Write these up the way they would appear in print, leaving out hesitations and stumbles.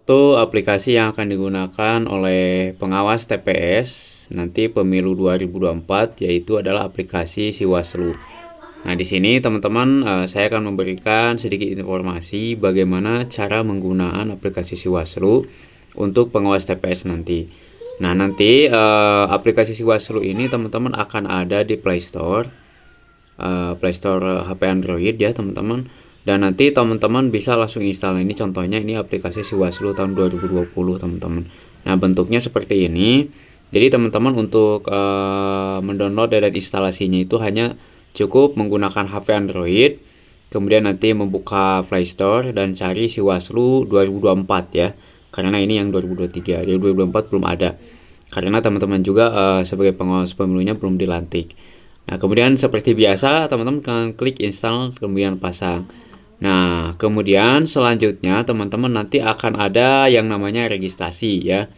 Itu aplikasi yang akan digunakan oleh pengawas TPS nanti pemilu 2024, yaitu adalah aplikasi Siwaslu. Nah, di sini teman-teman saya akan memberikan sedikit informasi bagaimana cara menggunakan aplikasi Siwaslu untuk pengawas TPS nanti. Nah, nanti aplikasi Siwaslu ini teman-teman akan ada di Play Store, HP Android ya teman-teman. Dan nanti teman-teman bisa langsung install. Ini contohnya, ini aplikasi Siwaslu tahun 2020 teman-teman. Nah, bentuknya seperti ini. Jadi teman-teman untuk mendownload dan instalasinya itu hanya cukup menggunakan HP Android, kemudian nanti membuka Play Store dan cari Siwaslu 2024 ya. Karena ini yang 2023, di 2024 belum ada. Karena teman-teman juga sebagai pengawas pemilunya belum dilantik. Nah, kemudian seperti biasa teman-teman akan klik install kemudian pasang. Nah, kemudian selanjutnya teman-teman nanti akan ada yang namanya registrasi ya.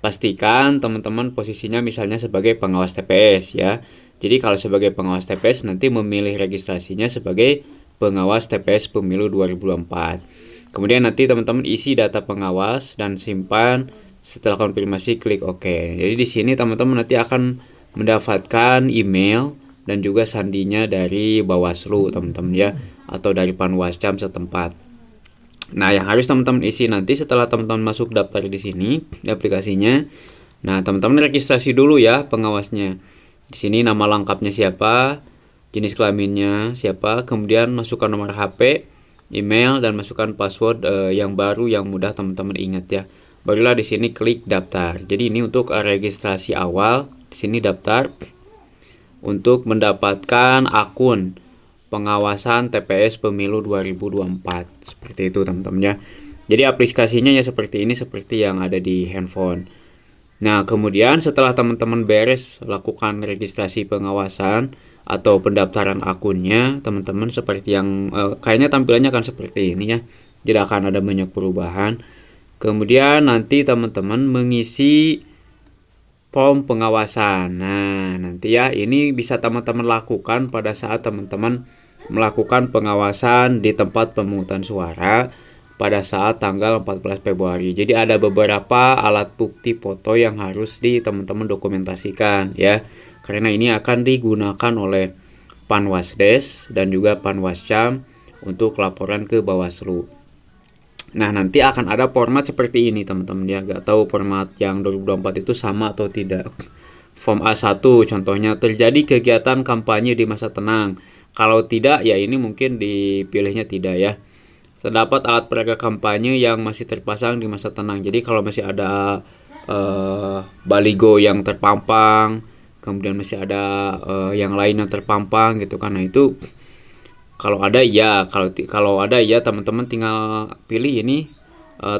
Pastikan teman-teman posisinya misalnya sebagai pengawas TPS ya. Jadi kalau sebagai pengawas TPS nanti memilih registrasinya sebagai pengawas TPS pemilu 2024. Kemudian nanti teman-teman isi data pengawas dan simpan. Setelah konfirmasi klik OK. Jadi di sini teman-teman nanti akan mendapatkan email dan juga sandinya dari Bawaslu teman-teman ya, atau dari Panwascam setempat. Nah, yang harus teman-teman isi nanti setelah teman-teman masuk daftar di sini di aplikasinya. Nah, teman-teman registrasi dulu ya pengawasnya. Di sini nama lengkapnya siapa, jenis kelaminnya siapa, kemudian masukkan nomor HP, email, dan masukkan password yang baru yang mudah teman-teman ingat ya. Barulah di sini klik daftar. Jadi ini untuk registrasi awal. Di sini daftar untuk mendapatkan akun pengawasan TPS pemilu 2024. Seperti itu teman-teman ya. Jadi aplikasinya ya seperti ini, seperti yang ada di handphone. Nah, kemudian setelah teman-teman beres lakukan registrasi pengawasan atau pendaftaran akunnya, teman-teman seperti yang kayaknya tampilannya akan seperti ini ya. Tidak akan ada banyak perubahan. Kemudian nanti teman-teman mengisi form pengawasan. Nah, nanti ya ini bisa teman-teman lakukan pada saat teman-teman melakukan pengawasan di tempat pemungutan suara pada saat tanggal 14 Februari. Jadi ada beberapa alat bukti foto yang harus teman-teman dokumentasikan ya. Karena ini akan digunakan oleh Panwasdes dan juga Panwascam untuk laporan ke Bawaslu. Nah, nanti akan ada format seperti ini teman-teman ya. Gak tahu format yang 2024 itu sama atau tidak. Form A1 contohnya, terjadi kegiatan kampanye di masa tenang. Kalau tidak ya ini mungkin dipilihnya tidak ya. Terdapat alat peraga kampanye yang masih terpasang di masa tenang. Jadi kalau masih ada baligo yang terpampang, kemudian masih ada yang lain yang terpampang gitu kan. Nah, itu kalau ada ya, kalau ada ya teman-teman tinggal pilih ini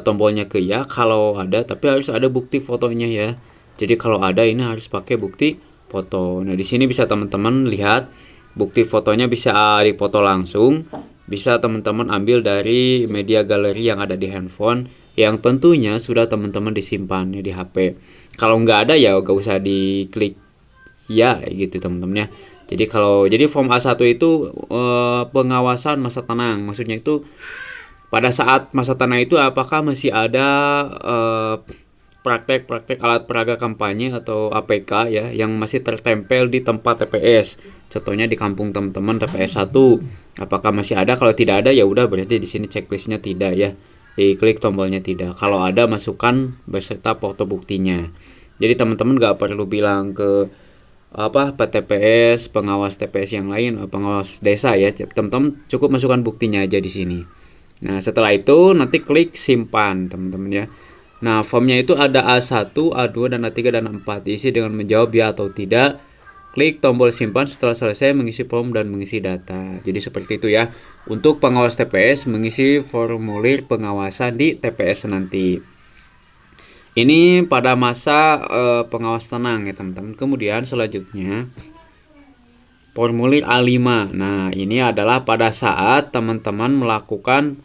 tombolnya ke ya kalau ada, tapi harus ada bukti fotonya ya. Jadi kalau ada ini harus pakai bukti foto. Nah, di sini bisa teman-teman lihat bukti fotonya, bisa dipoto langsung, bisa teman-teman ambil dari media galeri yang ada di handphone yang tentunya sudah teman-teman disimpan ya di HP. Kalau nggak ada ya nggak usah diklik ya gitu teman-teman ya. Jadi form A1 itu pengawasan masa tenang. Maksudnya itu pada saat masa tenang itu apakah masih ada praktek-praktek alat peraga kampanye atau APK ya yang masih tertempel di tempat TPS. Contohnya di kampung teman-teman TPS 1. Apakah masih ada? Kalau tidak ada ya udah berarti di sini checklistnya tidak ya. Diklik tombolnya tidak. Kalau ada masukkan beserta foto buktinya. Jadi teman-teman nggak perlu bilang ke PTPS, pengawas TPS yang lain, pengawas desa ya. Teman-teman cukup masukkan buktinya aja di sini. Nah, setelah itu nanti klik simpan, teman-teman ya. Nah, formnya itu ada A1, A2 dan A3 dan A4. Diisi dengan menjawab ya atau tidak. Klik tombol simpan setelah selesai mengisi form dan mengisi data. Jadi seperti itu ya. Untuk pengawas TPS mengisi formulir pengawasan di TPS nanti. Ini pada masa pengawas tenang ya teman-teman. Kemudian selanjutnya formulir A5. Nah, ini adalah pada saat teman-teman melakukan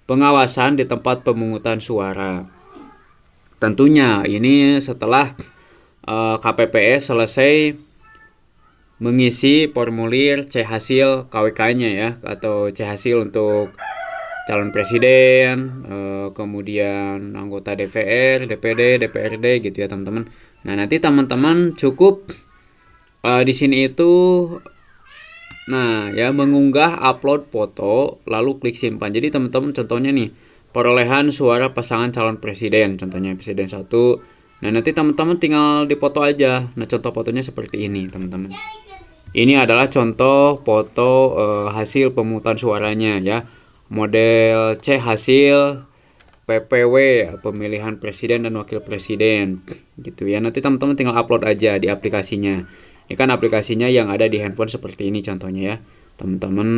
pengawasan di tempat pemungutan suara. Tentunya ini setelah KPPS selesai mengisi formulir C hasil KWK-nya ya, atau C hasil untuk calon presiden, kemudian anggota DPR, DPD, DPRD gitu ya teman-teman. Nah nanti teman-teman cukup di sini itu, nah ya, mengunggah upload foto lalu klik simpan. Jadi teman-teman contohnya nih, perolehan suara pasangan calon presiden, contohnya presiden 1. Nah nanti teman-teman tinggal dipoto aja. Nah contoh fotonya seperti ini teman-teman. Ini adalah contoh foto hasil pemungutan suaranya ya. Model C hasil PPW, pemilihan presiden dan wakil presiden gitu ya. Nanti teman-teman tinggal upload aja di aplikasinya. Ini kan aplikasinya yang ada di handphone seperti ini contohnya ya. Teman-teman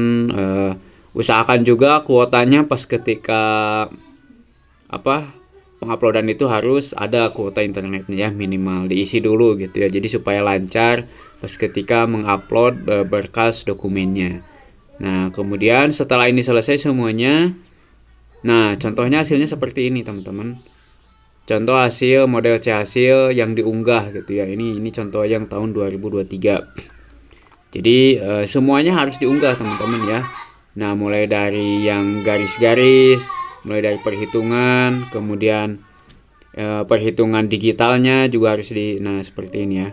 usahakan juga kuotanya pas ketika penguploadan itu harus ada kuota internetnya ya, minimal diisi dulu gitu ya. Jadi supaya lancar pas ketika mengupload berkas dokumennya. Nah, kemudian setelah ini selesai semuanya, nah contohnya hasilnya seperti ini teman-teman. Contoh hasil model C hasil yang diunggah gitu ya. Ini contoh yang tahun 2023. Jadi semuanya harus diunggah teman-teman ya. Nah, mulai dari yang garis-garis, mulai dari perhitungan, kemudian perhitungan digitalnya juga harus nah seperti ini ya.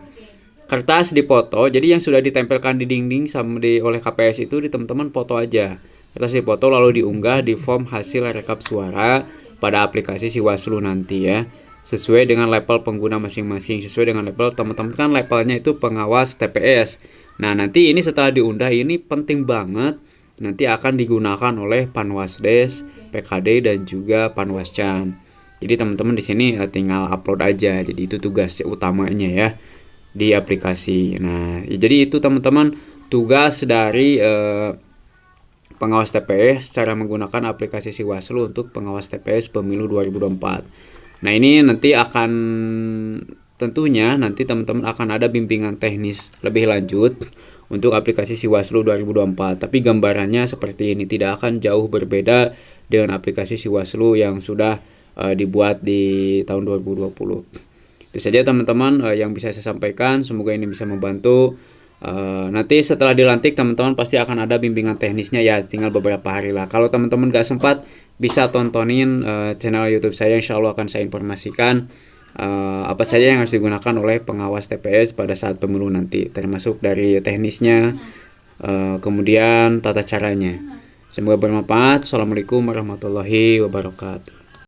Kertas dipoto, jadi yang sudah ditempelkan di dinding sama oleh KPS itu di teman-teman foto aja. Kertas dipoto lalu diunggah di form hasil rekap suara pada aplikasi Siwaslu nanti ya. Sesuai dengan level pengguna masing-masing, sesuai dengan level teman-teman kan levelnya itu pengawas TPS. Nah, nanti ini setelah diunggah ini penting banget, nanti akan digunakan oleh Panwasdes, PKD dan juga Panwascam. Jadi teman-teman di sini tinggal upload aja. Jadi itu tugas utamanya ya di aplikasi. Nah, jadi itu teman-teman tugas dari pengawas TPS secara menggunakan aplikasi Siwaslu untuk pengawas TPS pemilu 2024. Nah, ini nanti akan tentunya nanti teman-teman akan ada bimbingan teknis lebih lanjut untuk aplikasi Siwaslu 2024. Tapi gambarannya seperti ini, tidak akan jauh berbeda dengan aplikasi Siwaslu yang sudah dibuat di tahun 2020. Itu saja teman-teman yang bisa saya sampaikan. Semoga ini bisa membantu. Nanti setelah dilantik teman-teman pasti akan ada bimbingan teknisnya ya, tinggal beberapa hari lah. Kalau teman-teman gak sempat, bisa tontonin channel YouTube saya, insya Allah akan saya informasikan apa saja yang harus digunakan oleh pengawas TPS pada saat pemilu nanti, termasuk dari teknisnya, kemudian tata caranya. Semoga bermanfaat. Assalamualaikum warahmatullahi wabarakatuh.